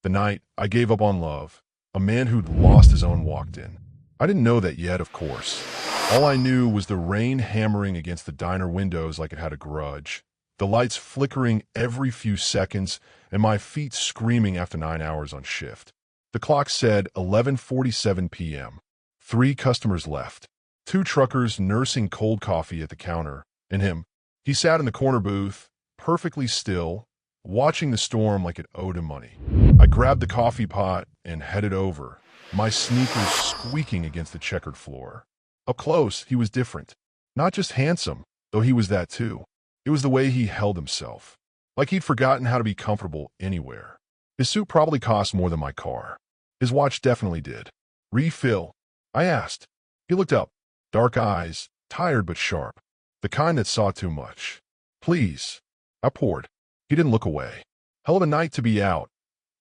The night I gave up on love, a man who'd lost his own walked in. I didn't know that yet, of course. All I knew was the rain hammering against the diner windows like it had a grudge, the lights flickering every few seconds, and my feet screaming after 9 hours on shift. The clock said 11:47 p.m. 3 customers left. 2 truckers nursing cold coffee at the counter, and him. He sat in the corner booth, perfectly still, watching the storm like it owed him money. I grabbed the coffee pot and headed over, my sneakers squeaking against the checkered floor. Up close, he was different. Not just handsome, though he was that too. It was the way he held himself, like he'd forgotten how to be comfortable anywhere. His suit probably cost more than my car. His watch definitely did. "Refill?" I asked. He looked up, dark eyes, tired but sharp, the kind that saw too much. "Please." I poured. He didn't look away. "Hell of a night to be out,"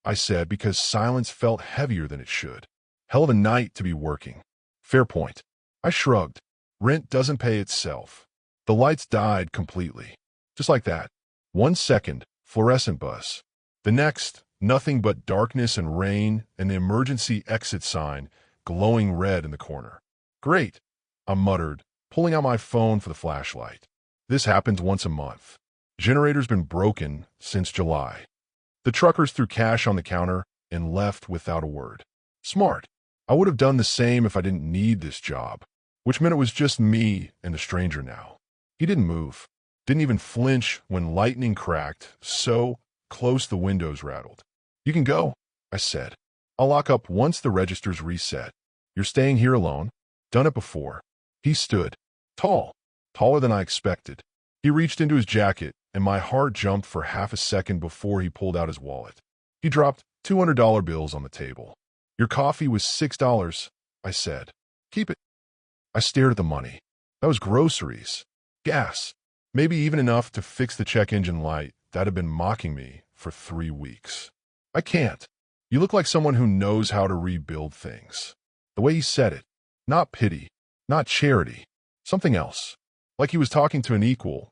I said, because silence felt heavier than it should. "Hell of a night to be working." "Fair point." I shrugged. Rent doesn't pay itself. The lights died completely. Just like that. 1 second, fluorescent buzz. The next, nothing but darkness and rain and the emergency exit sign glowing red in the corner. "Great," I muttered, pulling out my phone for the flashlight. This happens once a month. Generator's been broken since July. The truckers threw cash on the counter and left without a word. Smart. I would have done the same if I didn't need this job, which meant it was just me and the stranger now. He didn't move, didn't even flinch when lightning cracked so close the windows rattled. "You can go," I said. "I'll lock up once the register's reset. You're staying here alone?" "Done it before." He stood, tall, taller than I expected. He reached into his jacket, and my heart jumped for half a second before he pulled out his wallet. He dropped $200 bills on the table. "Your coffee was $6, I said. "Keep it." I stared at the money. That was groceries, gas, maybe even enough to fix the check engine light that had been mocking me for 3 weeks. "I can't. You look like someone who knows how to rebuild things." The way he said it, not pity, not charity, something else. Like he was talking to an equal,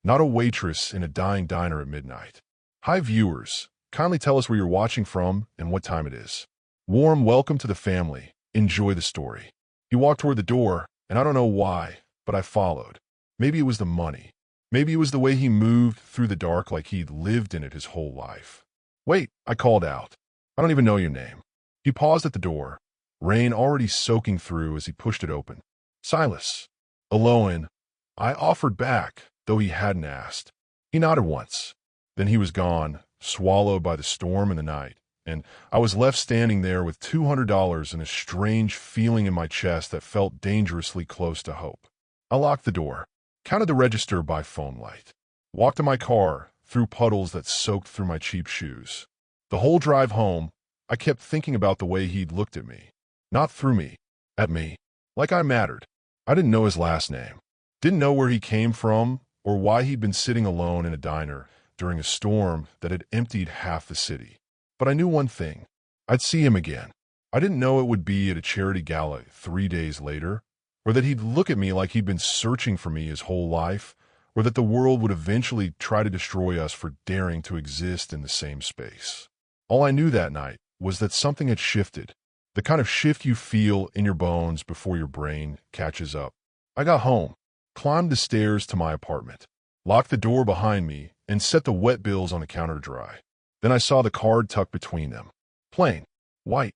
not a waitress in a dying diner at midnight. "Hi viewers, kindly tell us where you're watching from and what time it is. Warm welcome to the family. Enjoy the story." He walked toward the door, and I don't know why, but I followed. Maybe it was the money. Maybe it was the way he moved through the dark like he'd lived in it his whole life. "Wait," I called out. "I don't even know your name." He paused at the door, rain already soaking through as he pushed it open. "Silas." "Aloan," I offered back, though he hadn't asked. He nodded once. Then he was gone, swallowed by the storm and the night, and I was left standing there with $200 and a strange feeling in my chest that felt dangerously close to hope. I locked the door, counted the register by phone light, walked to my car through puddles that soaked through my cheap shoes. The whole drive home, I kept thinking about the way he'd looked at me. Not through me, at me. Like I mattered. I didn't know his last name. Didn't know where he came from or why he'd been sitting alone in a diner during a storm that had emptied half the city. But I knew one thing. I'd see him again. I didn't know it would be at a charity gala 3 days later, or that he'd look at me like he'd been searching for me his whole life, or that the world would eventually try to destroy us for daring to exist in the same space. All I knew that night was that something had shifted, the kind of shift you feel in your bones before your brain catches up. I got home, climbed the stairs to my apartment, locked the door behind me, and set the wet bills on the counter to dry. Then I saw the card tucked between them. Plain, white.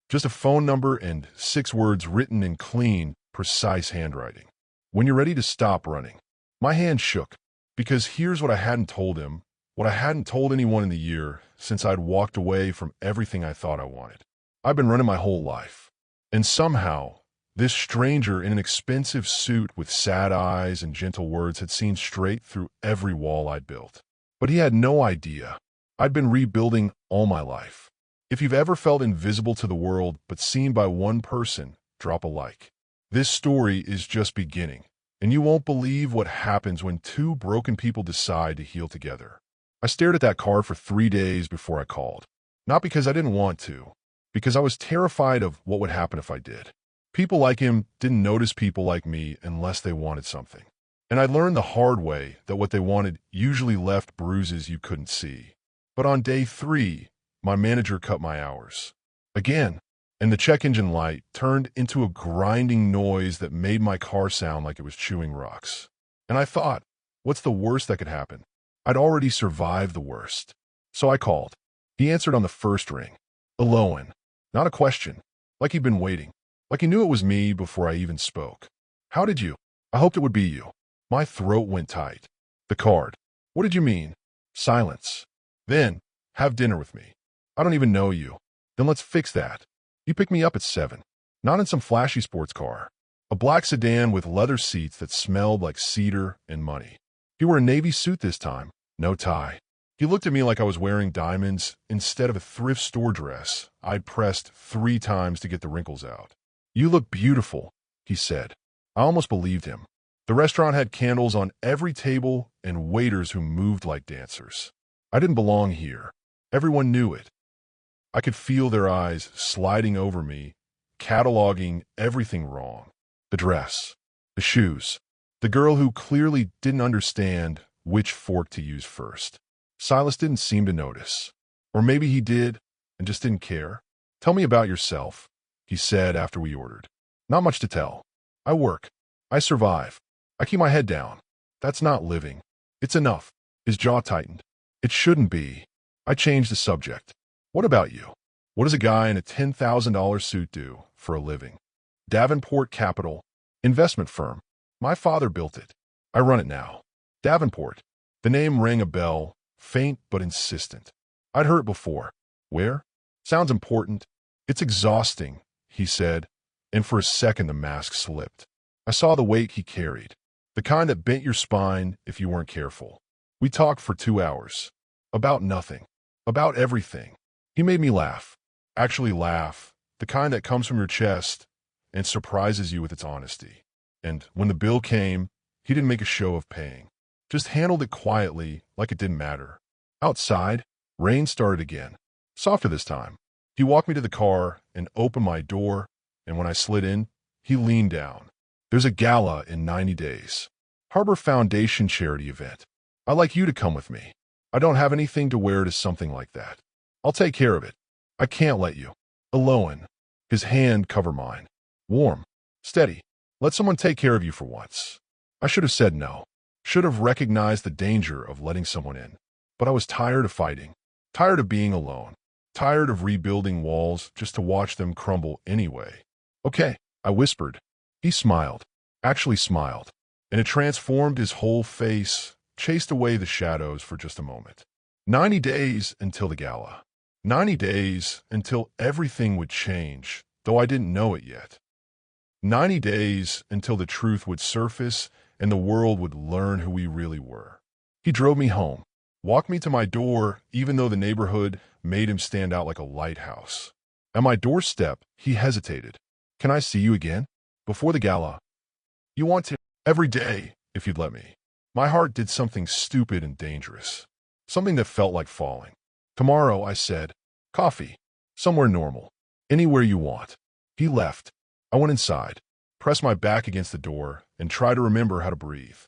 Just a phone number and 6 words written in clean, precise handwriting. "When you're ready to stop running." My hand shook, because here's what I hadn't told him, what I hadn't told anyone in the year since I'd walked away from everything I thought I wanted. I've been running my whole life. And somehow, this stranger in an expensive suit with sad eyes and gentle words had seen straight through every wall I'd built. But he had no idea. I'd been rebuilding all my life. If you've ever felt invisible to the world but seen by one person, drop a like. This story is just beginning, and you won't believe what happens when 2 broken people decide to heal together. I stared at that card for 3 days before I called. Not because I didn't want to, because I was terrified of what would happen if I did. People like him didn't notice people like me unless they wanted something. And I learned the hard way that what they wanted usually left bruises you couldn't see. But on day 3, my manager cut my hours. Again, and the check engine light turned into a grinding noise that made my car sound like it was chewing rocks. And I thought, what's the worst that could happen? I'd already survived the worst. So I called. He answered on the first ring. Aloan. Not a question. Like he'd been waiting. Like he knew it was me before I even spoke. How did you? I hoped it would be you. My throat went tight. The card. What did you mean? Silence. Then, have dinner with me. I don't even know you. Then let's fix that. You picked me up at 7. Not in some flashy sports car. A black sedan with leather seats that smelled like cedar and money. He wore a navy suit this time. No tie. He looked at me like I was wearing diamonds instead of a thrift store dress I'd pressed 3 times to get the wrinkles out. You look beautiful, he said. I almost believed him. The restaurant had candles on every table and waiters who moved like dancers. I didn't belong here. Everyone knew it. I could feel their eyes sliding over me, cataloging everything wrong. The dress, the shoes, the girl who clearly didn't understand which fork to use first. Silas didn't seem to notice. Or maybe he did and just didn't care. Tell me about yourself, he said after we ordered. Not much to tell. I work. I survive. I keep my head down. That's not living. It's enough. His jaw tightened. It shouldn't be. I changed the subject. What about you? What does a guy in a $10,000 suit do for a living? Davenport Capital, investment firm. My father built it. I run it now. Davenport. The name rang a bell, faint but insistent. I'd heard it before. Where? Sounds important. It's exhausting, he said, and for a second the mask slipped. I saw the weight he carried, the kind that bent your spine if you weren't careful. We talked for 2 hours. About nothing. About everything. He made me laugh. Actually laugh. The kind that comes from your chest and surprises you with its honesty. And when the bill came, he didn't make a show of paying. Just handled it quietly, like it didn't matter. Outside, rain started again. Softer this time. He walked me to the car and opened my door, and when I slid in, he leaned down. There's a gala in 90 days. Harbor Foundation charity event. I'd like you to come with me. I don't have anything to wear to something like that. I'll take care of it. I can't let you. Aloan. His hand covered mine. Warm. Steady. Let someone take care of you for once. I should have said no. Should have recognized the danger of letting someone in. But I was tired of fighting. Tired of being alone. Tired of rebuilding walls just to watch them crumble anyway. Okay, I whispered. He smiled. Actually smiled. And it transformed his whole face, chased away the shadows for just a moment. 90 days until the gala. 90 days until everything would change, though I didn't know it yet. 90 days until the truth would surface and the world would learn who we really were. He drove me home, walked me to my door, even though the neighborhood made him stand out like a lighthouse. At my doorstep, he hesitated. Can I see you again? Before the gala. You want to? Every day, if you'd let me. My heart did something stupid and dangerous. Something that felt like falling. Tomorrow, I said. Coffee. Somewhere normal. Anywhere you want. He left. I went inside, pressed my back against the door, and tried to remember how to breathe.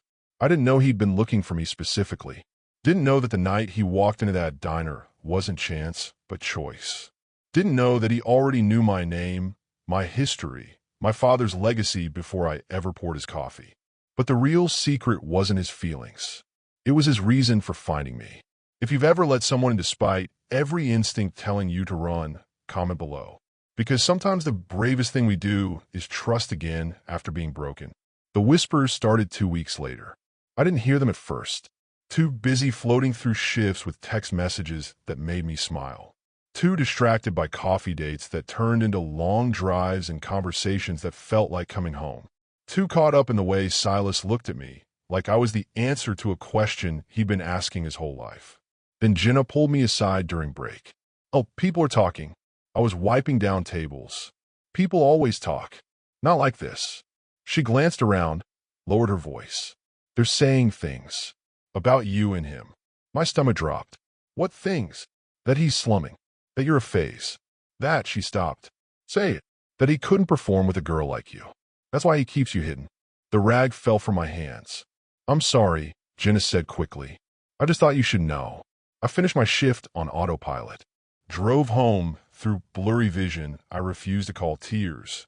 I didn't know he'd been looking for me specifically. Didn't know that the night he walked into that diner wasn't chance, but choice. Didn't know that he already knew my name, my history, my father's legacy before I ever poured his coffee. But the real secret wasn't his feelings. It was his reason for finding me. If you've ever let someone in despite every instinct telling you to run, comment below. Because sometimes the bravest thing we do is trust again after being broken. The whispers started 2 weeks later. I didn't hear them at first. Too busy floating through shifts with text messages that made me smile. Too distracted by coffee dates that turned into long drives and conversations that felt like coming home. Too caught up in the way Silas looked at me, like I was the answer to a question he'd been asking his whole life. Then Jenna pulled me aside during break. Oh, people are talking. I was wiping down tables. People always talk. Not like this. She glanced around, lowered her voice. They're saying things. About you and him. My stomach dropped. What things? That he's slumming. That you're a phase. That, she stopped. Say it. That he couldn't perform with a girl like you. That's why he keeps you hidden. The rag fell from my hands. I'm sorry, Jenna said quickly. I just thought you should know. I finished my shift on autopilot. Drove home through blurry vision I refused to call tears.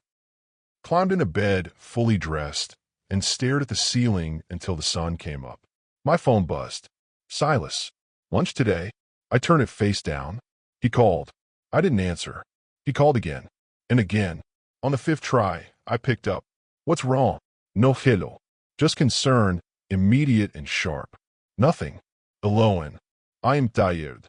Climbed into bed, fully dressed, and stared at the ceiling until the sun came up. My phone buzzed. Silas. Lunch today? I turned it face down. He called. I didn't answer. He called again. And again. On the fifth try, I picked up. What's wrong? No hello. Just concern, immediate and sharp. Nothing. Alone. I am tired.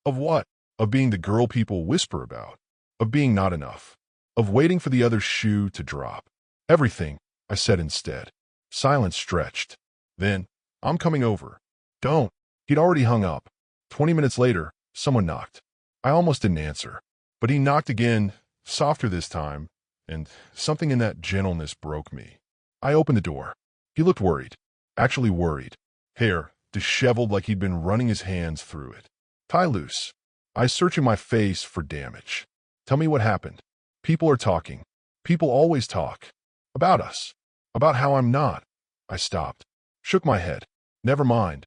Of what? Of being the girl people whisper about. Of being not enough. Of waiting for the other shoe to drop. Everything, I said instead. Silence stretched. Then, I'm coming over. Don't. He'd already hung up. 20 minutes later, someone knocked. I almost didn't answer. But he knocked again, softer this time, and something in that gentleness broke me. I opened the door. He looked worried. Actually worried. Hair, disheveled like he'd been running his hands through it. Tie loose. I searching my face for damage. Tell me what happened. People are talking. People always talk. About us. About how I'm not. I stopped. Shook my head. Never mind.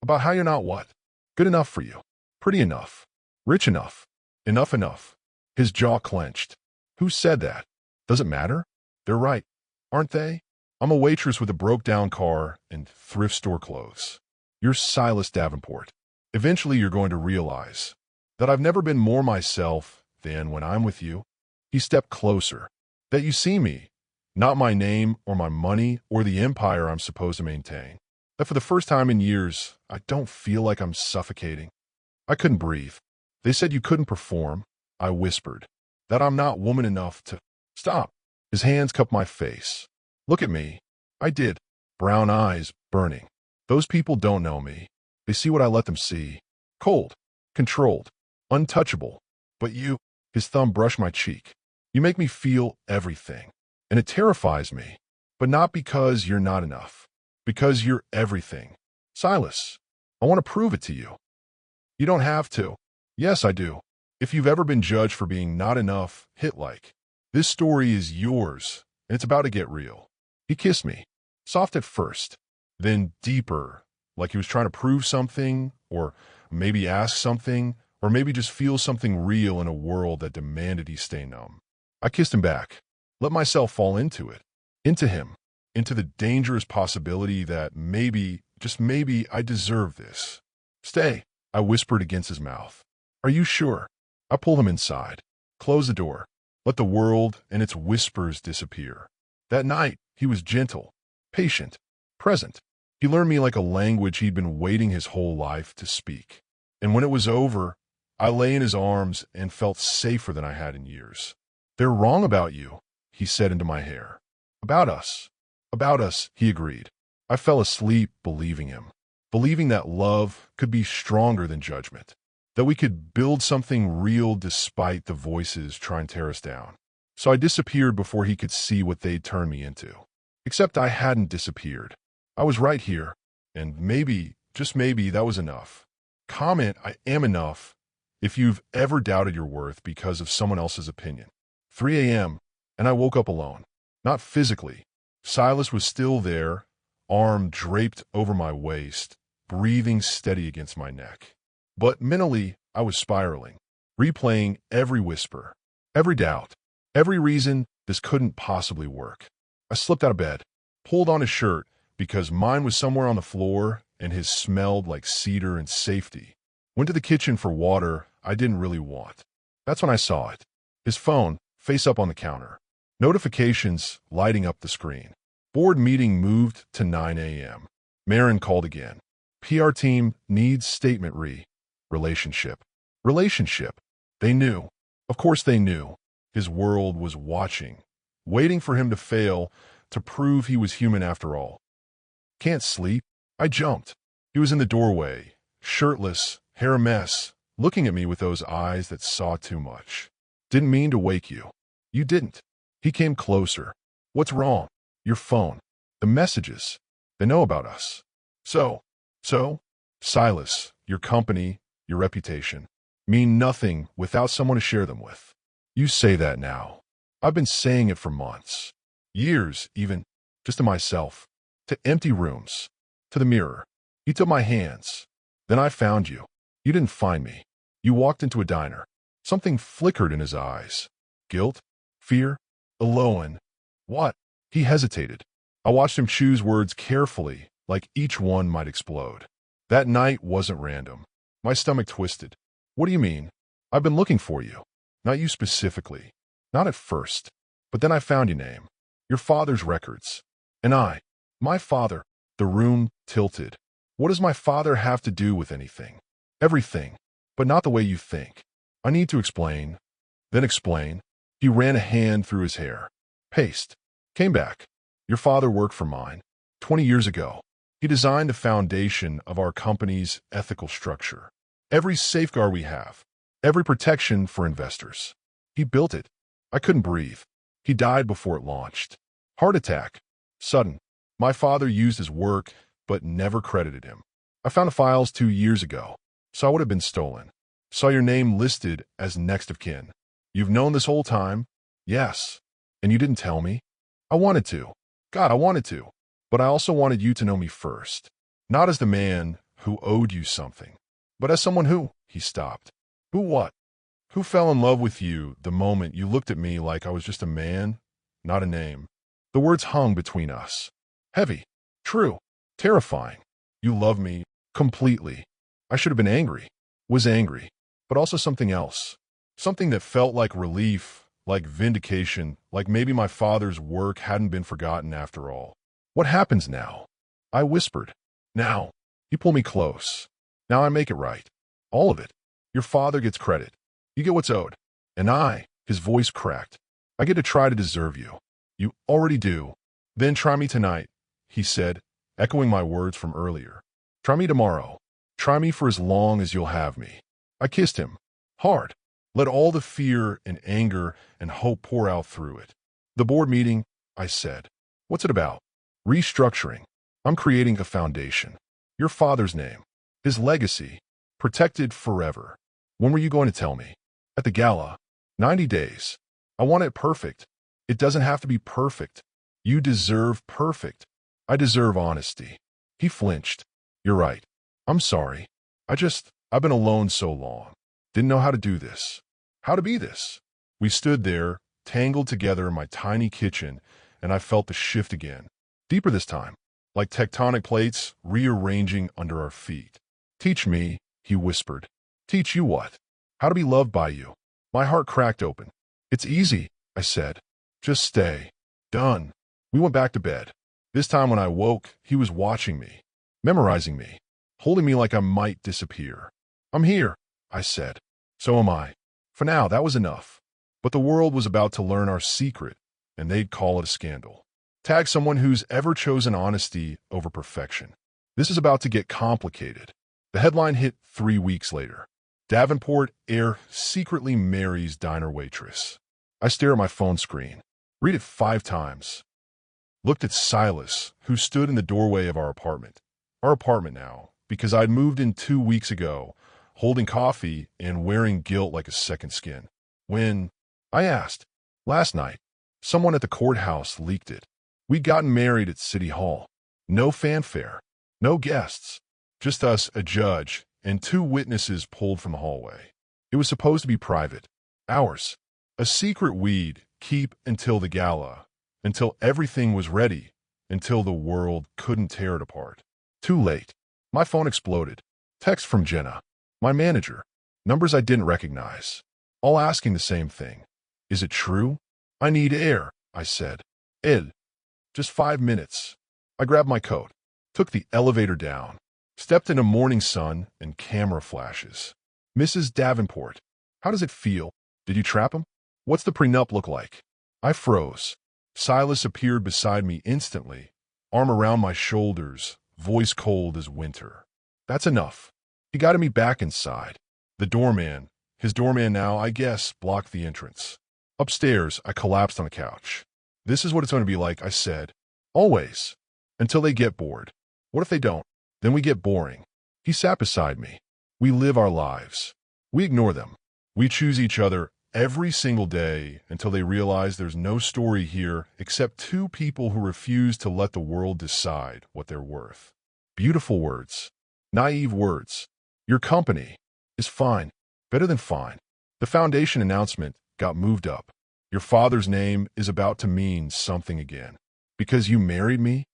About how you're not what? Good enough for you. Pretty enough. Rich enough. Enough. His jaw clenched. Who said that? Does it matter? They're right. Aren't they? I'm a waitress with a broke-down car and thrift store clothes. You're Silas Davenport. Eventually you're going to realize that I've never been more myself than when I'm with you. He stepped closer. That you see me, not my name or my money or the empire I'm supposed to maintain. That for the first time in years, I don't feel like I'm suffocating. I couldn't breathe. They said you couldn't perform. I whispered. That I'm not woman enough to... Stop. His hands cupped my face. Look at me. I did. Brown eyes, burning. Those people don't know me. They see what I let them see. Cold. Controlled. Untouchable. But you... His thumb brushed my cheek. You make me feel everything. And it terrifies me. But not because you're not enough. Because you're everything. Silas, I want to prove it to you. You don't have to. Yes, I do. If you've ever been judged for being not enough, hit like. This story is yours, and it's about to get real. He kissed me. Soft at first. Then deeper, like he was trying to prove something, or maybe ask something, or maybe just feel something real in a world that demanded he stay numb. I kissed him back. Let myself fall into it. Into him. Into the dangerous possibility that maybe, just maybe, I deserve this. Stay, I whispered against his mouth. Are you sure? I pulled him inside. Close the door. Let the world and its whispers disappear. That night, he was gentle, patient, present. He learned me like a language he'd been waiting his whole life to speak. And when it was over, I lay in his arms and felt safer than I had in years. They're wrong about you, he said into my hair. About us. About us, he agreed. I fell asleep believing him. Believing that love could be stronger than judgment. That we could build something real despite the voices trying to tear us down. So I disappeared before he could see what they'd turned me into. Except I hadn't disappeared. I was right here. And maybe, just maybe, that was enough. Comment, I am enough, if you've ever doubted your worth because of someone else's opinion. 3 a.m., and I woke up alone. Not physically. Silas was still there, arm draped over my waist, breathing steady against my neck. But mentally, I was spiraling, replaying every whisper, every doubt, every reason this couldn't possibly work. I slipped out of bed, pulled on his shirt because mine was somewhere on the floor and his smelled like cedar and safety. Went to the kitchen for water I didn't really want. That's when I saw it. His phone, face up on the counter. Notifications lighting up the screen. Board meeting moved to 9 a.m. Marin called again. PR team needs statement Relationship. Relationship. They knew. Of course they knew. His world was watching, waiting for him to fail, to prove he was human after all. Can't sleep. I jumped. He was in the doorway, shirtless, hair a mess, looking at me with those eyes that saw too much. Didn't mean to wake you. You didn't. He came closer. What's wrong? Your phone. The messages. They know about us. So, Silas, your company, your reputation, mean nothing without someone to share them with. You say that now. I've been saying it for months. Years, even. Just to myself. To empty rooms. To the mirror. You took my hands. Then I found you. You didn't find me. You walked into a diner. Something flickered in his eyes. Guilt? Fear? Alone? What? He hesitated. I watched him choose words carefully, like each one might explode. That night wasn't random. My stomach twisted. What do you mean? I've been looking for you. Not you specifically. Not at first. But then I found your name. Your father's records. And my father. The room tilted. What does my father have to do with anything? Everything. But not the way you think. I need to explain. Then explain. He ran a hand through his hair. Paced. Came back. Your father worked for mine. 20 years ago. He designed the foundation of our company's ethical structure. Every safeguard we have. Every protection for investors. He built it. I couldn't breathe. He died before it launched. Heart attack. Sudden. My father used his work, but never credited him. I found the files 2 years ago. Saw what had been stolen. Saw your name listed as next of kin. You've known this whole time? Yes. And you didn't tell me? I wanted to. God, I wanted to. But I also wanted you to know me first. Not as the man who owed you something, but as someone who, he stopped. Who what? Who fell in love with you the moment you looked at me like I was just a man, not a name. The words hung between us. Heavy. True. Terrifying. You love me completely. I should have been angry. Was angry. But also something else. Something that felt like relief, like vindication, like maybe my father's work hadn't been forgotten after all. What happens now? I whispered. Now. You pull me close. Now I make it right. All of it. Your father gets credit. You get what's owed. And his voice cracked. I get to try to deserve you. You already do. Then try me tonight, he said, echoing my words from earlier. Try me tomorrow. Try me for as long as you'll have me. I kissed him. Hard. Let all the fear and anger and hope pour out through it. The board meeting, I said. What's it about? Restructuring. I'm creating a foundation. Your father's name. His legacy. Protected forever. When were you going to tell me? At the gala. 90 days. I want it perfect. It doesn't have to be perfect. You deserve perfect. I deserve honesty. He flinched. You're right. I'm sorry. I've been alone so long. Didn't know how to do this. How to be this. We stood there, tangled together in my tiny kitchen, and I felt the shift again. Deeper this time, like tectonic plates rearranging under our feet. Teach me, he whispered. Teach you what? How to be loved by you. My heart cracked open. It's easy, I said. Just stay. Done. We went back to bed. This time when I woke, he was watching me, memorizing me, holding me like I might disappear. I'm here, I said. So am I. For now, that was enough. But the world was about to learn our secret, and they'd call it a scandal. Tag someone who's ever chosen honesty over perfection. This is about to get complicated. The headline hit 3 weeks later. Davenport heir secretly marries diner waitress. I stare at my phone screen. Read it 5 times. Looked at Silas, who stood in the doorway of our apartment. Our apartment now, because I'd moved in 2 weeks ago, holding coffee and wearing guilt like a second skin. When, I asked, last night, someone at the courthouse leaked it. We'd gotten married at City Hall. No fanfare. No guests. Just us, a judge, and 2 witnesses pulled from the hallway. It was supposed to be private. Ours. A secret we'd keep until the gala, until everything was ready, until the world couldn't tear it apart. Too late. My phone exploded. Text from Jenna, my manager. Numbers I didn't recognize. All asking the same thing. Is it true? I need air, I said. Just 5 minutes. I grabbed my coat, took the elevator down, stepped into morning sun and camera flashes. Mrs. Davenport, how does it feel? Did you trap him? What's the prenup look like? I froze. Silas appeared beside me instantly, arm around my shoulders, voice cold as winter. That's enough. He guided me back inside. The doorman, his doorman now, I guess, blocked the entrance. Upstairs, I collapsed on the couch. This is what it's going to be like, I said. Always. Until they get bored. What if they don't? Then we get boring. He sat beside me. We live our lives. We ignore them. We choose each other every single day until they realize there's no story here except 2 people who refuse to let the world decide what they're worth. Beautiful words. Naive words. Your company is fine. Better than fine. The foundation announcement got moved up. Your father's name is about to mean something again. Because you married me?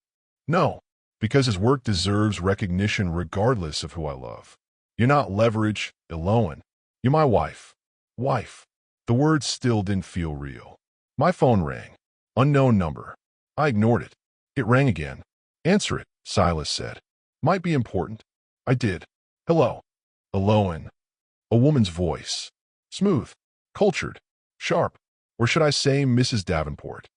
No. Because his work deserves recognition regardless of who I love. You're not leverage, Eloan. You're my wife. Wife. The words still didn't feel real. My phone rang. Unknown number. I ignored it. It rang again. Answer it, Silas said. Might be important. I did. Hello. Eloan. A woman's voice. Smooth. Cultured. Sharp. Or should I say Mrs. Davenport?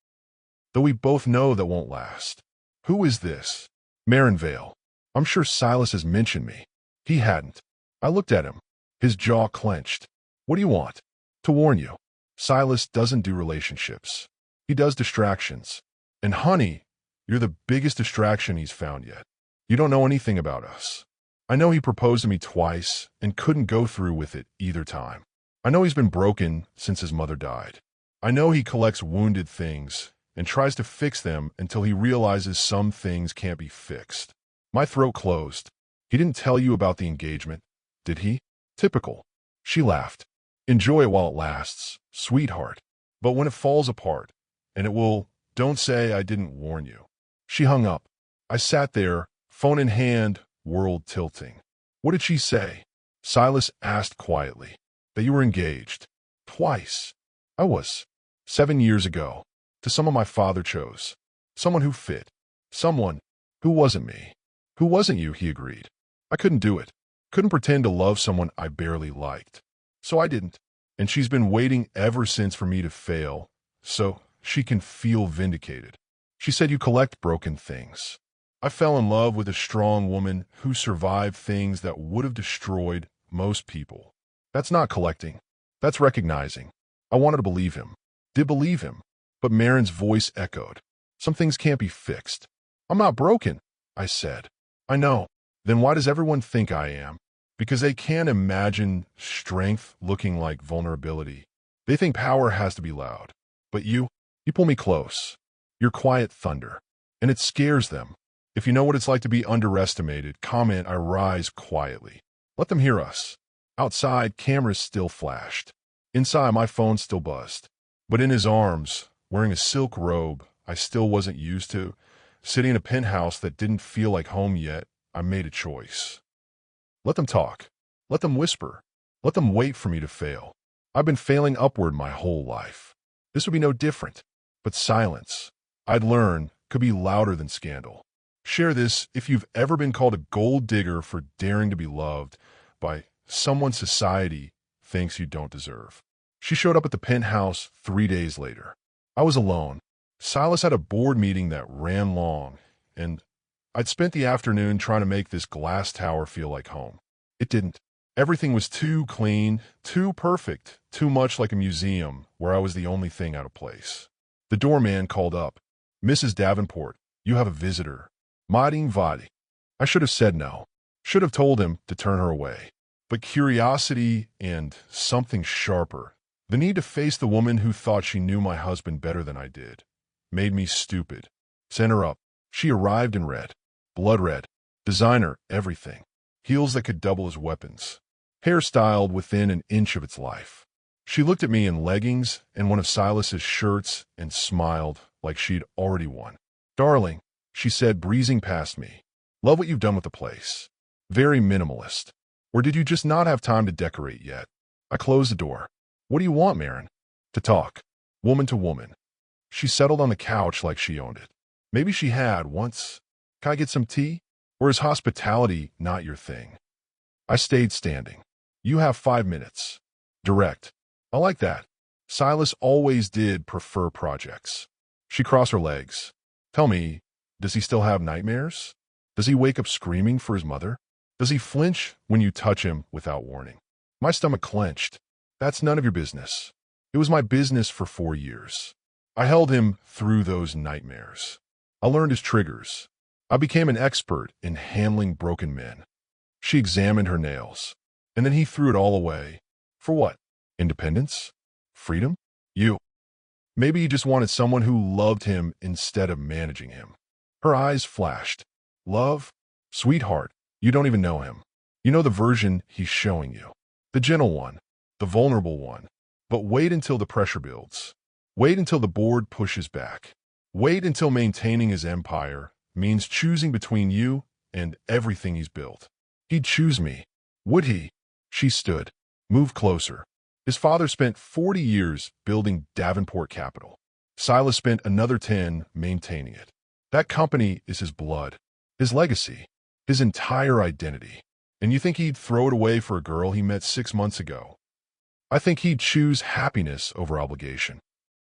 Though we both know that won't last. Who is this? Marinvale. I'm sure Silas has mentioned me. He hadn't. I looked at him. His jaw clenched. What do you want? To warn you. Silas doesn't do relationships. He does distractions. And honey, you're the biggest distraction he's found yet. You don't know anything about us. I know he proposed to me twice and couldn't go through with it either time. I know he's been broken since his mother died. I know he collects wounded things and tries to fix them until he realizes some things can't be fixed. My throat closed. He didn't tell you about the engagement, did he? Typical. She laughed. Enjoy it while it lasts, sweetheart. But when it falls apart, and it will, don't say I didn't warn you. She hung up. I sat there, phone in hand, world tilting. What did she say? Silas asked quietly. That you were engaged. Twice. I was. 7 years ago. To someone my father chose. Someone who fit. Someone who wasn't me. Who wasn't you, he agreed. I couldn't do it. Couldn't pretend to love someone I barely liked. So I didn't. And she's been waiting ever since for me to fail, so she can feel vindicated. She said you collect broken things. I fell in love with a strong woman who survived things that would have destroyed most people. That's not collecting. That's recognizing. I wanted to believe him. Did believe him. But Marin's voice echoed. Some things can't be fixed. I'm not broken, I said. I know. Then why does everyone think I am? Because they can't imagine strength looking like vulnerability. They think power has to be loud. But you pull me close. You're quiet thunder. And it scares them. If you know what it's like to be underestimated, comment I rise quietly. Let them hear us. Outside, cameras still flashed. Inside, my phone still buzzed. But in his arms, wearing a silk robe I still wasn't used to, sitting in a penthouse that didn't feel like home yet, I made a choice. Let them talk. Let them whisper. Let them wait for me to fail. I've been failing upward my whole life. This would be no different. But silence, I'd learn, could be louder than scandal. Share this if you've ever been called a gold digger for daring to be loved by someone society thinks you don't deserve. She showed up at the penthouse 3 days later. I was alone. Silas had a board meeting that ran long, and I'd spent the afternoon trying to make this glass tower feel like home. It didn't. Everything was too clean, too perfect, too much like a museum where I was the only thing out of place. The doorman called up. Mrs. Davenport, you have a visitor. Mading Vadi. I should have said no. Should have told him to turn her away. But curiosity and something sharper, the need to face the woman who thought she knew my husband better than I did, made me stupid. Sent her up. She arrived in red. Blood red. Designer, everything. Heels that could double as weapons. Hair styled within an inch of its life. She looked at me in leggings and one of Silas's shirts and smiled like she'd already won. Darling, she said, breezing past me. Love what you've done with the place. Very minimalist. Or did you just not have time to decorate yet? I closed the door. What do you want, Marin? To talk. Woman to woman. She settled on the couch like she owned it. Maybe she had once. Can I get some tea? Or is hospitality not your thing? I stayed standing. You have 5 minutes. Direct. I like that. Silas always did prefer projects. She crossed her legs. Tell me, does he still have nightmares? Does he wake up screaming for his mother? Does he flinch when you touch him without warning? My stomach clenched. That's none of your business. It was my business for 4 years. I held him through those nightmares. I learned his triggers. I became an expert in handling broken men. She examined her nails. And then he threw it all away. For what? Independence? Freedom? You. Maybe he just wanted someone who loved him instead of managing him. Her eyes flashed. Love? Sweetheart, you don't even know him. You know the version he's showing you. The gentle one. the vulnerable one. But wait until the pressure builds. Wait until the board pushes back. Wait until maintaining his empire means choosing between you and everything he's built. He'd choose me. Would he? She stood, moved closer. His father spent 40 years building Davenport Capital. Silas spent another 10 maintaining it. That company is his blood, his legacy, his entire identity. And you think he'd throw it away for a girl he met 6 months ago? I think he'd choose happiness over obligation.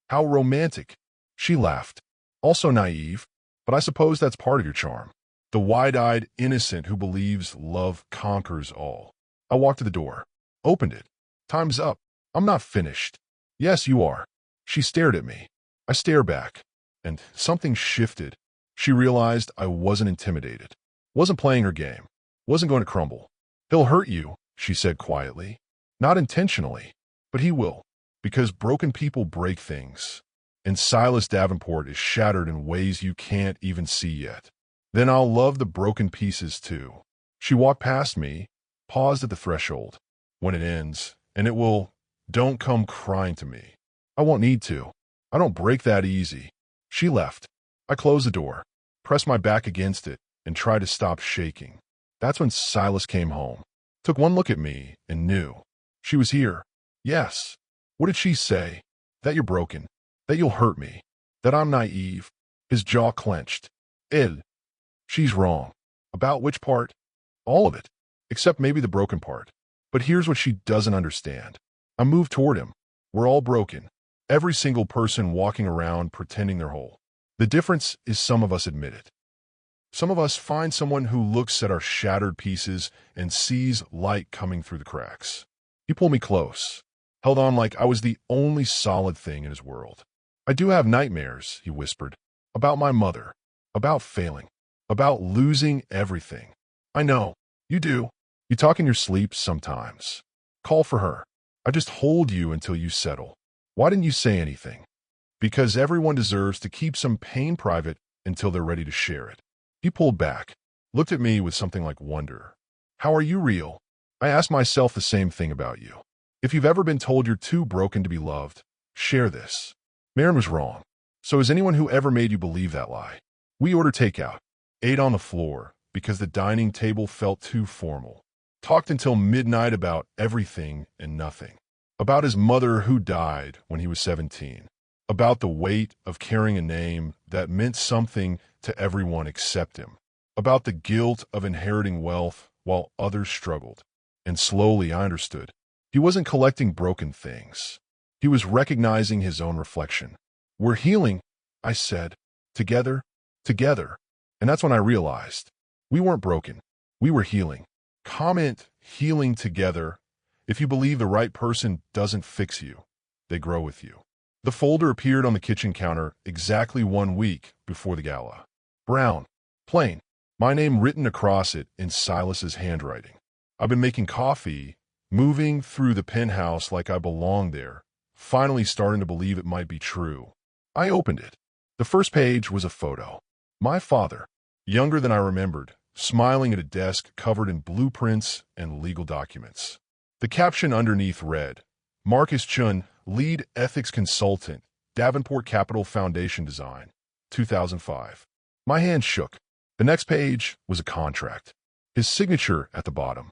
How romantic. She laughed. Also naive, but I suppose that's part of your charm. The wide-eyed innocent who believes love conquers all. I walked to the door, opened it. Time's up. I'm not finished. Yes, you are. She stared at me. I stared back, and something shifted. She realized I wasn't intimidated, wasn't playing her game, wasn't going to crumble. He'll hurt you, she said quietly. Not intentionally, but he will, because broken people break things. And Silas Davenport is shattered in ways you can't even see yet. Then I'll love the broken pieces too. She walked past me, paused at the threshold. When it ends, and it will, don't come crying to me. I won't need to. I don't break that easy. She left. I closed the door, pressed my back against it, and tried to stop shaking. That's when Silas came home. Took one look at me and knew. She was here. Yes. What did she say? That you're broken. That you'll hurt me. That I'm naive. His jaw clenched. She's wrong. About which part? All of it. Except maybe the broken part. But here's what she doesn't understand. I moved toward him. We're all broken. Every single person walking around pretending they're whole. The difference is some of us admit it. Some of us find someone who looks at our shattered pieces and sees light coming through the cracks. He pulled me close, held on like I was the only solid thing in his world. I do have nightmares, he whispered, about my mother, about failing, about losing everything. I know, you do. You talk in your sleep sometimes. Call for her. I just hold you until you settle. Why didn't you say anything? Because everyone deserves to keep some pain private until they're ready to share it. He pulled back, looked at me with something like wonder. How are you real? I asked myself the same thing about you. If you've ever been told you're too broken to be loved, share this. Maren was wrong. So is anyone who ever made you believe that lie? We ordered takeout, ate on the floor because the dining table felt too formal. Talked until midnight about everything and nothing. About his mother who died when he was 17. About the weight of carrying a name that meant something to everyone except him. About the guilt of inheriting wealth while others struggled. And slowly I understood. He wasn't collecting broken things. He was recognizing his own reflection. We're healing, I said. Together, together. And that's when I realized. We weren't broken. We were healing. Comment healing together. If you believe the right person doesn't fix you, they grow with you. The folder appeared on the kitchen counter exactly 1 week before the gala. Brown, plain, my name written across it in Silas's handwriting. I've been making coffee, moving through the penthouse like I belonged there, finally starting to believe it might be true. I opened it. The first page was a photo. My father, younger than I remembered, smiling at a desk covered in blueprints and legal documents. The caption underneath read, Marcus Chun, Lead Ethics Consultant, Davenport Capital Foundation Design, 2005. My hand shook. The next page was a contract. His signature at the bottom.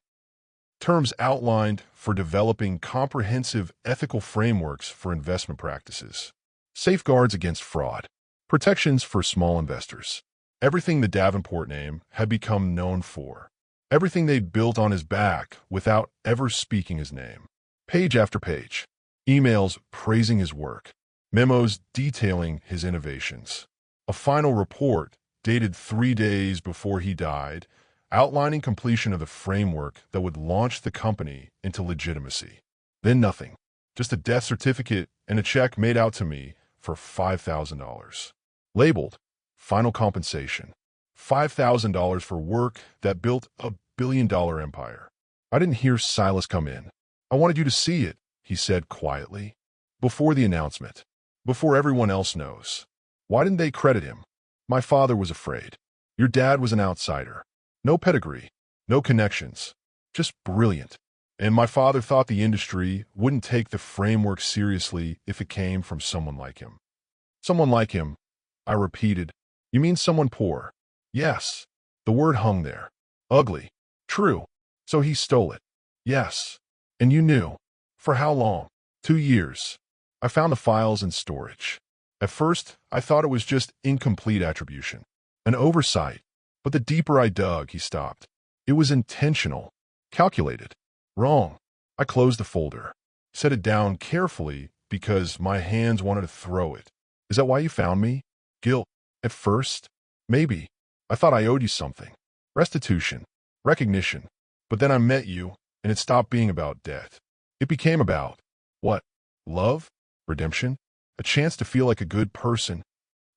Terms outlined for developing comprehensive ethical frameworks for investment practices. Safeguards against fraud. Protections for small investors. Everything the Davenport name had become known for. Everything they'd built on his back without ever speaking his name. Page after page. Emails praising his work. Memos detailing his innovations. A final report dated 3 days before he died, outlining completion of the framework that would launch the company into legitimacy. Then nothing. Just a death certificate and a check made out to me for $5,000. Labeled, Final Compensation. $5,000 for work that built a billion-dollar empire. I didn't hear Silas come in. I wanted you to see it, he said quietly. Before the announcement. Before everyone else knows. Why didn't they credit him? My father was afraid. Your dad was an outsider. No pedigree. No connections. Just brilliant. And my father thought the industry wouldn't take the framework seriously if it came from someone like him. Someone like him, I repeated. You mean someone poor? Yes. The word hung there. Ugly. True. So he stole it. Yes. And you knew. For how long? 2 years. I found the files in storage. At first, I thought it was just incomplete attribution. An oversight. But the deeper I dug, he stopped. It was intentional. Calculated. Wrong. I closed the folder. Set it down carefully because my hands wanted to throw it. Is that why you found me? Guilt. At first? Maybe. I thought I owed you something. Restitution. Recognition. But then I met you, and it stopped being about debt. It became about, what? Love? Redemption? A chance to feel like a good person?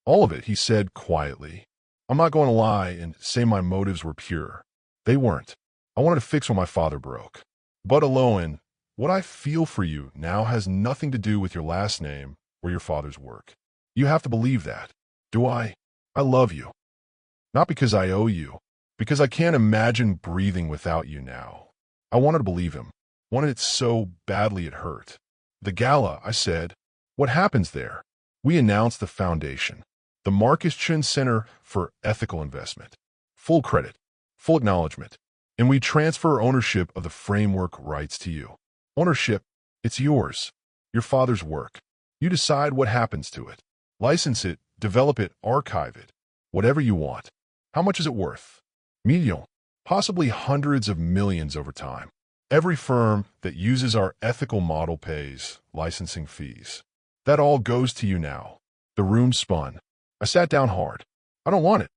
All of it, he said quietly. I'm not going to lie and say my motives were pure. They weren't. I wanted to fix what my father broke. But Aloan, what I feel for you now has nothing to do with your last name or your father's work. You have to believe that. Do I? I love you. Not because I owe you, because I can't imagine breathing without you now. I wanted to believe him. Wanted it so badly it hurt. The gala, I said. What happens there? We announced the foundation. The Marcus Chun Center for Ethical Investment. Full credit. Full acknowledgement. And we transfer ownership of the framework rights to you. Ownership, it's yours. Your father's work. You decide what happens to it. License it, develop it, archive it. Whatever you want. How much is it worth? Million. Possibly hundreds of millions over time. Every firm that uses our ethical model pays licensing fees. That all goes to you now. The room spun. I sat down hard. I don't want it.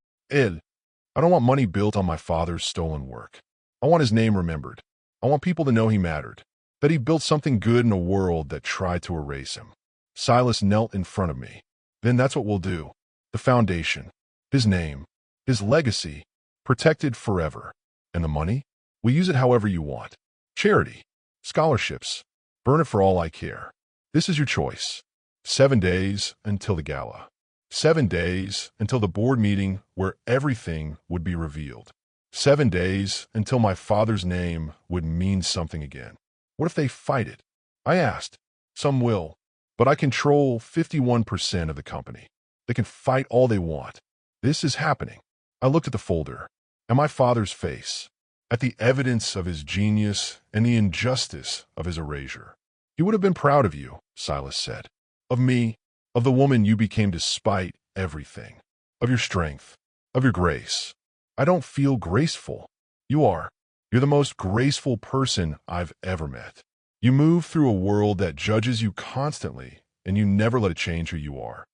I don't want money built on my father's stolen work. I want his name remembered. I want people to know he mattered. That he built something good in a world that tried to erase him. Silas knelt in front of me. Then that's what we'll do. The foundation. His name. His legacy. Protected forever. And the money? We use it however you want. Charity. Scholarships. Burn it for all I care. This is your choice. 7 days until the gala. 7 days until the board meeting where everything would be revealed. 7 days until my father's name would mean something again. What if they fight it? I asked. Some will. But I control 51% of the company. They can fight all they want. This is happening. I looked at the folder, at my father's face, at the evidence of his genius and the injustice of his erasure. He would have been proud of you, Silas said. Of me, of the woman you became despite everything. Of your strength, of your grace. I don't feel graceful. You are. You're the most graceful person I've ever met. You move through a world that judges you constantly, and you never let it change who you are.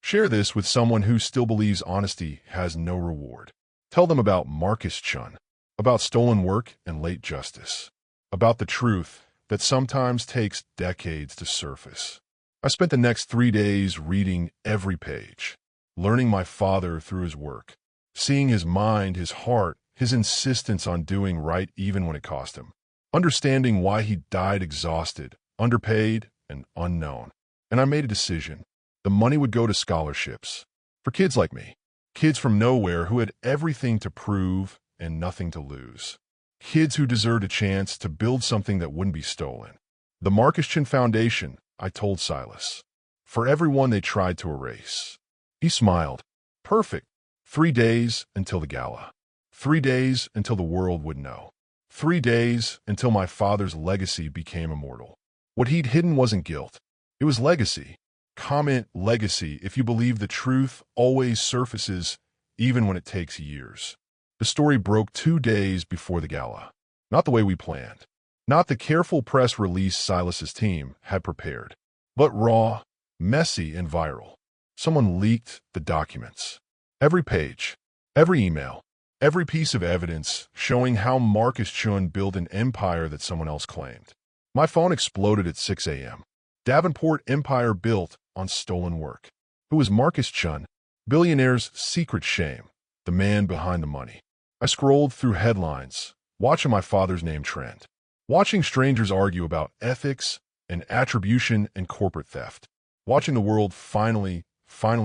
Share this with someone who still believes honesty has no reward. Tell them about Marcus Chun, about stolen work and late justice, about the truth that sometimes takes decades to surface. I spent the next 3 days reading every page, learning my father through his work, seeing his mind, his heart, his insistence on doing right even when it cost him, understanding why he died exhausted, underpaid, and unknown. And I made a decision. The money would go to scholarships. For kids like me. Kids from nowhere who had everything to prove and nothing to lose. Kids who deserved a chance to build something that wouldn't be stolen. The Marcus Chun Foundation, I told Silas. For everyone they tried to erase. He smiled. Perfect. 3 days until the gala. 3 days until the world would know. 3 days until my father's legacy became immortal. What he'd hidden wasn't guilt. It was legacy. Comment legacy if you believe the truth always surfaces even when it takes years. The story broke 2 days before the gala. Not the way we planned. Not the careful press release Silas's team had prepared. But raw, messy, and viral. Someone leaked the documents. Every page, every email, every piece of evidence showing how Marcus Chun built an empire that someone else claimed. My phone exploded at 6 a.m. Davenport empire built on stolen work. Who was Marcus Chun? Billionaire's secret shame. The man behind the money. I scrolled through headlines, watching my father's name trend. Watching strangers argue about ethics and attribution and corporate theft. Watching the world finally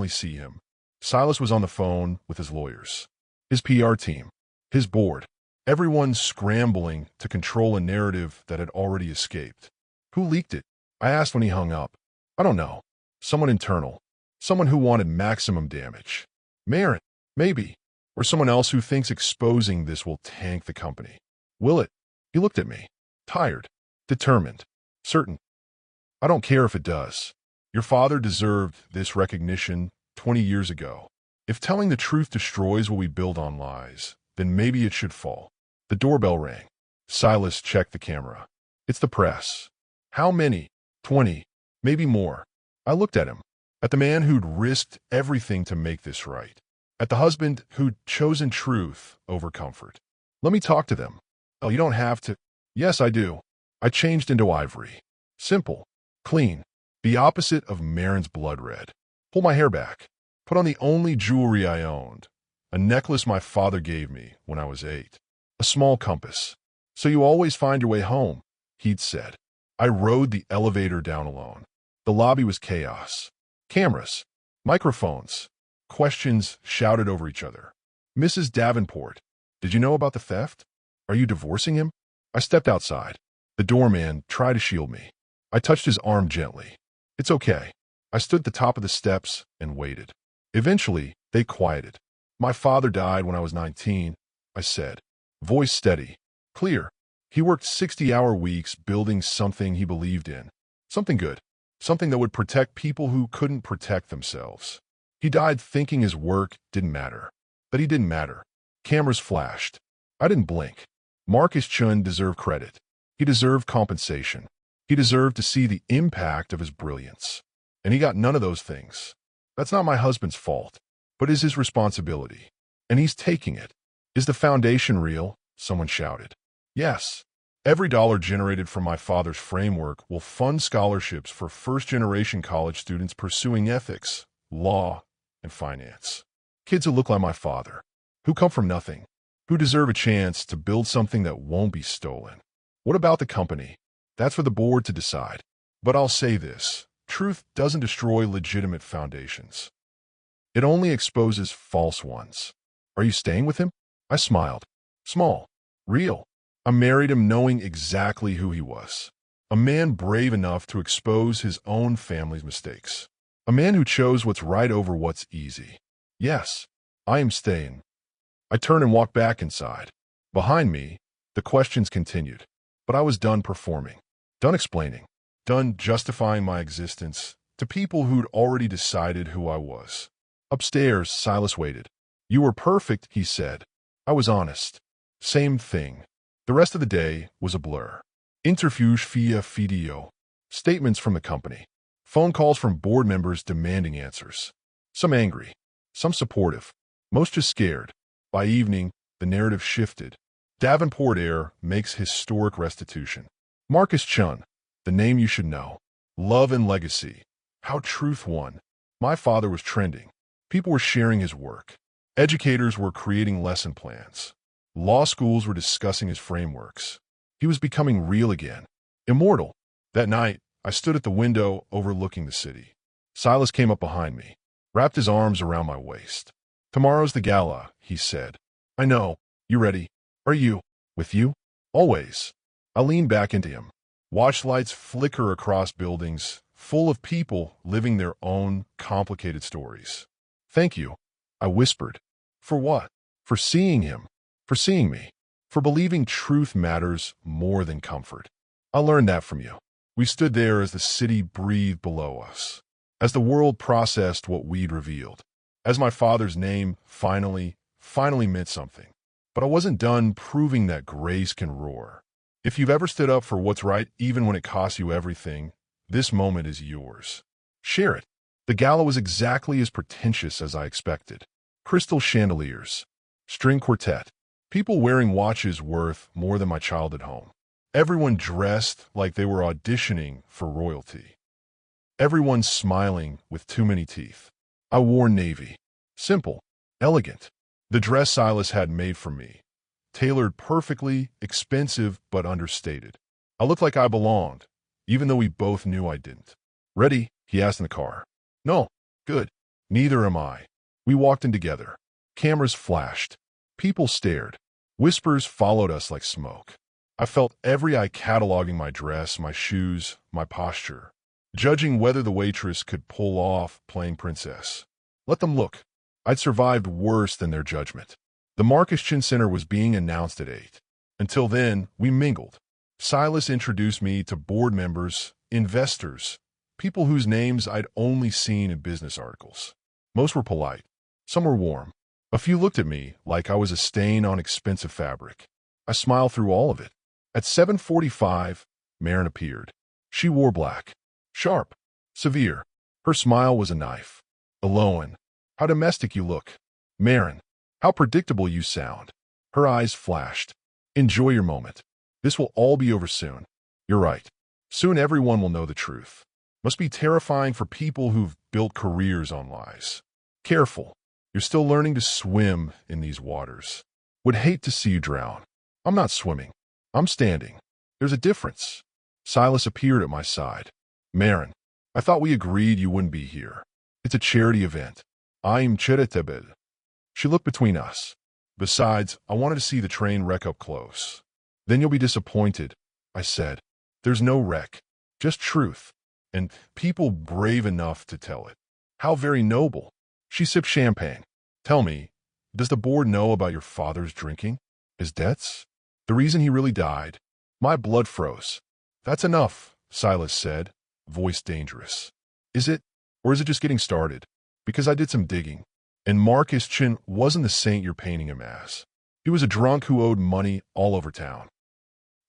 see him. Silas was on the phone with his lawyers. His PR team. His board. Everyone scrambling to control a narrative that had already escaped. Who leaked it? I asked when he hung up. I don't know. Someone internal. Someone who wanted maximum damage. Marin, maybe. Or someone else who thinks exposing this will tank the company. Will it? He looked at me. Tired. Determined. Certain. I don't care if it does. Your father deserved this recognition 20 years ago. If telling the truth destroys what we build on lies, then maybe it should fall. The doorbell rang. Silas checked the camera. It's the press. How many? 20. Maybe more. I looked at him. At the man who'd risked everything to make this right. At the husband who'd chosen truth over comfort. Let me talk to them. Oh, you don't have to. Yes, I do. I changed into ivory. Simple. Clean. The opposite of Marin's blood red. Pull my hair back. Put on the only jewelry I owned. A necklace my father gave me when I was 8. A small compass. So you always find your way home, he'd said. I rode the elevator down alone. The lobby was chaos. Cameras. Microphones. Questions shouted over each other. Mrs. Davenport, did you know about the theft? Are you divorcing him? I stepped outside. The doorman tried to shield me. I touched his arm gently. It's okay. I stood at the top of the steps and waited. Eventually, they quieted. My father died when I was 19, I said. Voice steady. Clear. He worked 60-hour weeks building something he believed in. Something good. Something that would protect people who couldn't protect themselves. He died thinking his work didn't matter. But he didn't matter. Cameras flashed. I didn't blink. Marcus Chun deserved credit. He deserved compensation. He deserved to see the impact of his brilliance. And he got none of those things. That's not my husband's fault, but is his responsibility. And he's taking it. Is the foundation real? Someone shouted. Yes. Every dollar generated from my father's framework will fund scholarships for first-generation college students pursuing ethics, law, and finance. Kids who look like my father, who come from nothing, who deserve a chance to build something that won't be stolen. What about the company? That's for the board to decide. But I'll say this. Truth doesn't destroy legitimate foundations. It only exposes false ones. Are you staying with him? I smiled. Small. Real. I married him knowing exactly who he was. A man brave enough to expose his own family's mistakes. A man who chose what's right over what's easy. Yes, I am staying. I turned and walked back inside. Behind me, the questions continued. But I was done performing. Done explaining. Done justifying my existence to people who'd already decided who I was. Upstairs, Silas waited. You were perfect, he said. I was honest. Same thing. The rest of the day was a blur. Interviews via video. Statements from the company. Phone calls from board members demanding answers. Some angry. Some supportive. Most just scared. By evening, the narrative shifted. Davenport heir makes historic restitution. Marcus Chun, the name you should know. Love and legacy. How truth won. My father was trending. People were sharing his work. Educators were creating lesson plans. Law schools were discussing his frameworks. He was becoming real again. Immortal. That night, I stood at the window overlooking the city. Silas came up behind me, wrapped his arms around my waist. Tomorrow's the gala, he said. I know. You ready? Are you? With you? Always. I leaned back into him. Watched lights flicker across buildings, full of people living their own complicated stories. Thank you, I whispered. For what? For seeing him. For seeing me. For believing truth matters more than comfort. I learned that from you. We stood there as the city breathed below us. As the world processed what we'd revealed. As my father's name finally meant something. But I wasn't done proving that grace can roar. If you've ever stood up for what's right, even when it costs you everything, this moment is yours. Share it. The gala was exactly as pretentious as I expected. Crystal chandeliers. String quartet. People wearing watches worth more than my childhood home. Everyone dressed like they were auditioning for royalty. Everyone smiling with too many teeth. I wore navy. Simple. Elegant. The dress Silas had made for me. Tailored perfectly, expensive but understated. I looked like I belonged, even though we both knew I didn't. Ready? He asked in the car. No. Good. Neither am I. We walked in together. Cameras flashed. People stared. Whispers followed us like smoke. I felt every eye cataloging my dress, my shoes, my posture, judging whether the waitress could pull off playing princess. Let them look. I'd survived worse than their judgment. The Marcus Chin Center was being announced at 8. Until then, we mingled. Silas introduced me to board members, investors, people whose names I'd only seen in business articles. Most were polite. Some were warm. A few looked at me like I was a stain on expensive fabric. I smiled through all of it. At 7:45, Marin appeared. She wore black. Sharp. Severe. Her smile was a knife. Aloan, how domestic you look. Marin, how predictable you sound. Her eyes flashed. Enjoy your moment. This will all be over soon. You're right. Soon everyone will know the truth. Must be terrifying for people who've built careers on lies. Careful. You're still learning to swim in these waters. Would hate to see you drown. I'm not swimming. I'm standing. There's a difference. Silas appeared at my side. Marin, I thought we agreed you wouldn't be here. It's a charity event. I'm unforgettable. She looked between us. Besides, I wanted to see the train wreck up close. Then you'll be disappointed, I said. There's no wreck, just truth, and people brave enough to tell it. How very noble. She sipped champagne. Tell me, does the board know about your father's drinking? His debts? The reason he really died? My blood froze. That's enough, Silas said, voice dangerous. Is it? Or is it just getting started? Because I did some digging. And Marcus Chin wasn't the saint you're painting him as. He was a drunk who owed money all over town.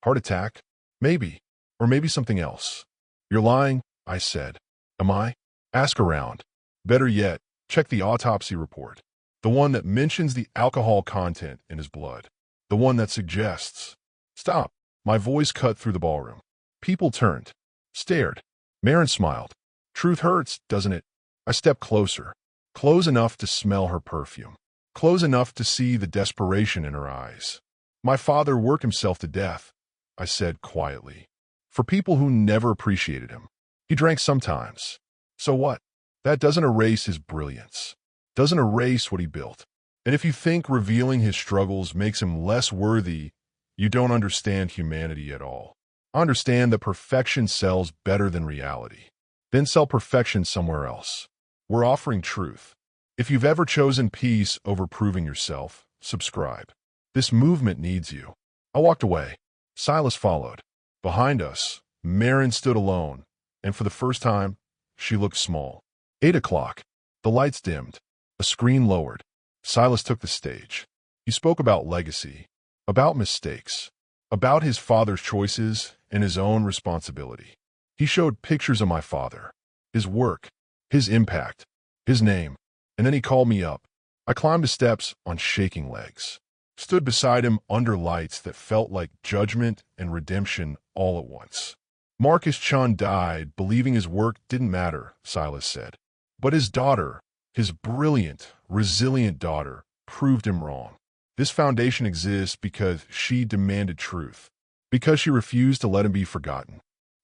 Heart attack? Maybe. Or maybe something else. You're lying, I said. Am I? Ask around. Better yet, check the autopsy report. The one that mentions the alcohol content in his blood. The one that suggests. Stop. My voice cut through the ballroom. People turned. Stared. Marin smiled. Truth hurts, doesn't it? I stepped closer. Close enough to smell her perfume. Close enough to see the desperation in her eyes. My father worked himself to death, I said quietly. For people who never appreciated him. He drank sometimes. So what? That doesn't erase his brilliance. Doesn't erase what he built. And if you think revealing his struggles makes him less worthy, you don't understand humanity at all. Understand that perfection sells better than reality. Then sell perfection somewhere else. We're offering truth. If you've ever chosen peace over proving yourself, subscribe. This movement needs you. I walked away. Silas followed. Behind us, Marin stood alone, and for the first time, she looked small. 8 o'clock. The lights dimmed. A screen lowered. Silas took the stage. He spoke about legacy, about mistakes, about his father's choices and his own responsibility. He showed pictures of my father, his work, his impact, his name, and then he called me up. I climbed the steps on shaking legs, stood beside him under lights that felt like judgment and redemption all at once. Marcus Chan died believing his work didn't matter, Silas said. But his daughter, his brilliant, resilient daughter, proved him wrong. This foundation exists because she demanded truth, because she refused to let him be forgotten.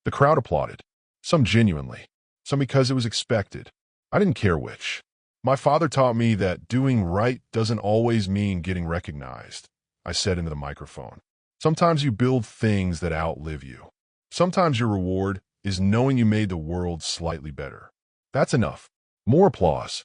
The crowd applauded, some genuinely, some because it was expected. I didn't care which. My father taught me that doing right doesn't always mean getting recognized, I said into the microphone. Sometimes you build things that outlive you. Sometimes your reward is knowing you made the world slightly better. That's enough. More applause.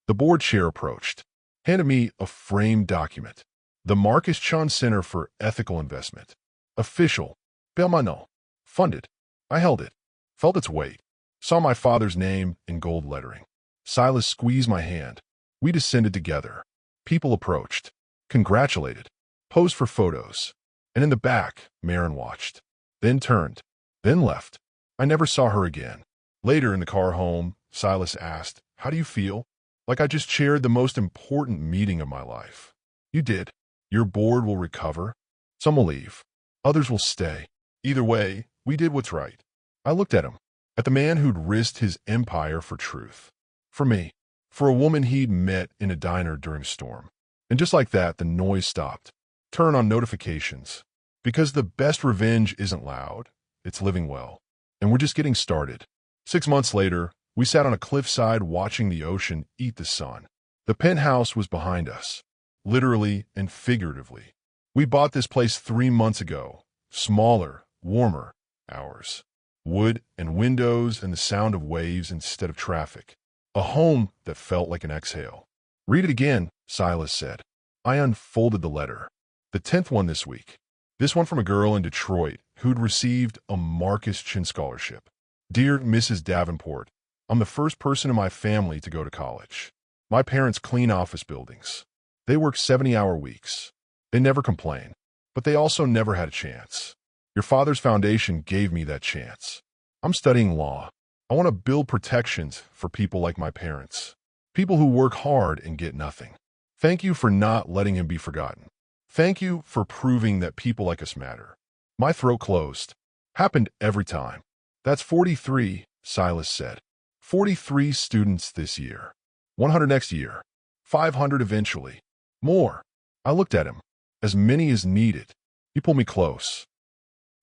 The board chair approached, handed me a framed document. The Marcus Chan Center for Ethical Investment. Official. Billionaire. Funded. I held it. Felt its weight. Saw my father's name in gold lettering. Silas squeezed my hand. We descended together. People approached. Congratulated. Posed for photos. And in the back, Marin watched. Then turned. Then left. I never saw her again. Later in the car home, Silas asked, "How do you feel?" Like I just chaired the most important meeting of my life. You did. Your board will recover. Some will leave. Others will stay. Either way, we did what's right. I looked at him. At the man who'd risked his empire for truth. For me. For a woman he'd met in a diner during a storm. And just like that, the noise stopped. Turn on notifications. Because the best revenge isn't loud. It's living well. And we're just getting started. 6 months later, we sat on a cliffside watching the ocean eat the sun. The penthouse was behind us, literally and figuratively. We bought this place 3 months ago. Smaller, warmer, ours. Wood and windows and the sound of waves instead of traffic. A home that felt like an exhale. Read it again, Silas said. I unfolded the letter. The 10th one this week. This one from a girl in Detroit who'd received a Marcus Chin scholarship. Dear Mrs. Davenport, I'm the first person in my family to go to college. My parents clean office buildings. They work 70-hour weeks. They never complain, but they also never had a chance. Your father's foundation gave me that chance. I'm studying law. I want to build protections for people like my parents. People who work hard and get nothing. Thank you for not letting him be forgotten. Thank you for proving that people like us matter. My throat closed. Happened every time. That's 43, Silas said. 43 students this year. 100 next year. 500 eventually. More. I looked at him. As many as needed. He pulled me close.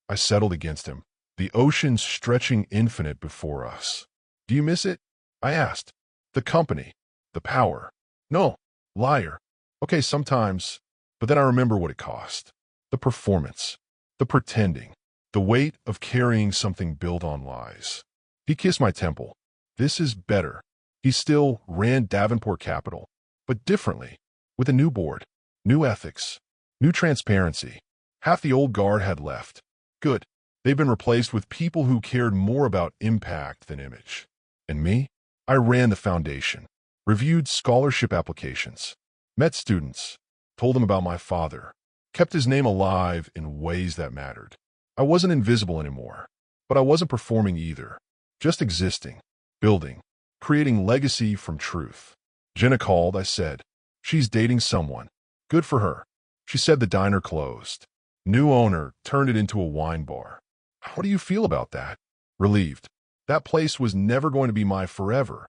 I settled against him. The ocean stretching infinite before us. Do you miss it? I asked. The company. The power. No. Liar. Okay, sometimes. But then I remember what it cost. The performance. The pretending. The weight of carrying something built on lies. He kissed my temple. This is better. He still ran Davenport Capital, but differently, with a new board, new ethics, new transparency. Half the old guard had left. Good. They've been replaced with people who cared more about impact than image. And me? I ran the foundation, reviewed scholarship applications, met students, told them about my father, kept his name alive in ways that mattered. I wasn't invisible anymore, but I wasn't performing either. Just existing, building, creating legacy from truth. Jenna called, I said. She's dating someone. Good for her. She said the diner closed. New owner turned it into a wine bar. How do you feel about that? Relieved. That place was never going to be my forever.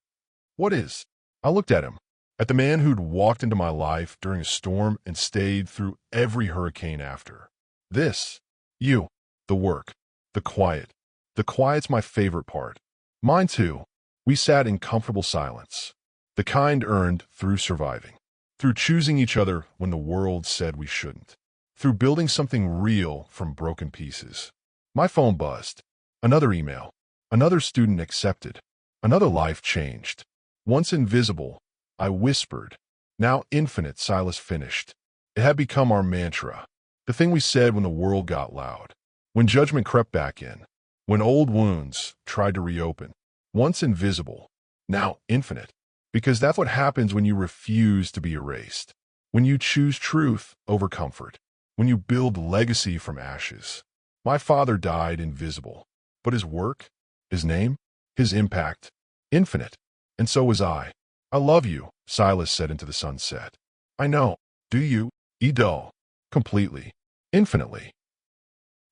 What is? I looked at him, at the man who'd walked into my life during a storm and stayed through every hurricane after. This. You. The work. The quiet. The quiet's my favorite part. Mine too. We sat in comfortable silence. The kind earned through surviving. Through choosing each other when the world said we shouldn't. Through building something real from broken pieces. My phone buzzed. Another email. Another student accepted. Another life changed. Once invisible, I whispered. Now infinite, Silas finished. It had become our mantra. The thing we said when the world got loud. When judgment crept back in. When old wounds tried to reopen. Once invisible, now infinite. Because that's what happens when you refuse to be erased. When you choose truth over comfort. When you build legacy from ashes. My father died invisible. But his work, his name, his impact, infinite. And so was I. I love you, Silas said into the sunset. I know. Do you? Edo. Completely. Infinitely.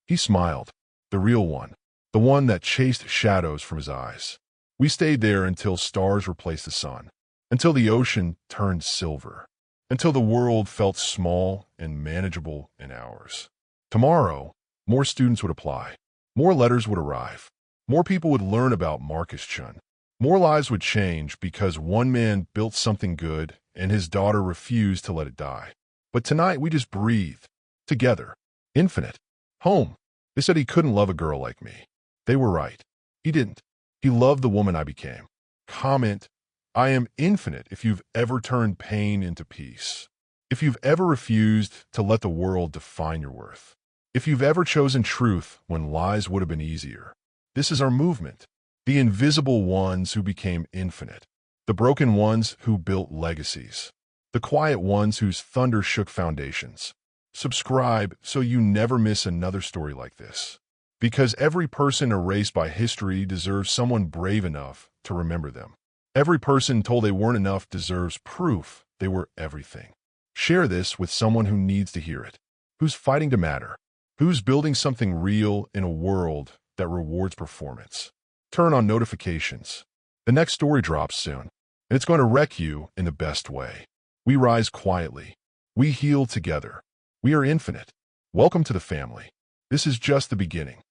He smiled. The real one. The one that chased shadows from his eyes. We stayed there until stars replaced the sun. Until the ocean turned silver. Until the world felt small and manageable in ours. Tomorrow, more students would apply. More letters would arrive. More people would learn about Marcus Chun. More lives would change because one man built something good and his daughter refused to let it die. But tonight we just breathed. Together. Infinite. Home. They said he couldn't love a girl like me. They were right. He didn't. He loved the woman I became. Comment. I am infinite if you've ever turned pain into peace. If you've ever refused to let the world define your worth. If you've ever chosen truth when lies would have been easier. This is our movement. The invisible ones who became infinite. The broken ones who built legacies. The quiet ones whose thunder shook foundations. Subscribe so you never miss another story like this. Because every person erased by history deserves someone brave enough to remember them. Every person told they weren't enough deserves proof they were everything. Share this with someone who needs to hear it. Who's fighting to matter. Who's building something real in a world that rewards performance. Turn on notifications. The next story drops soon, and it's going to wreck you in the best way. We rise quietly. We heal together. We are infinite. Welcome to the family. This is just the beginning.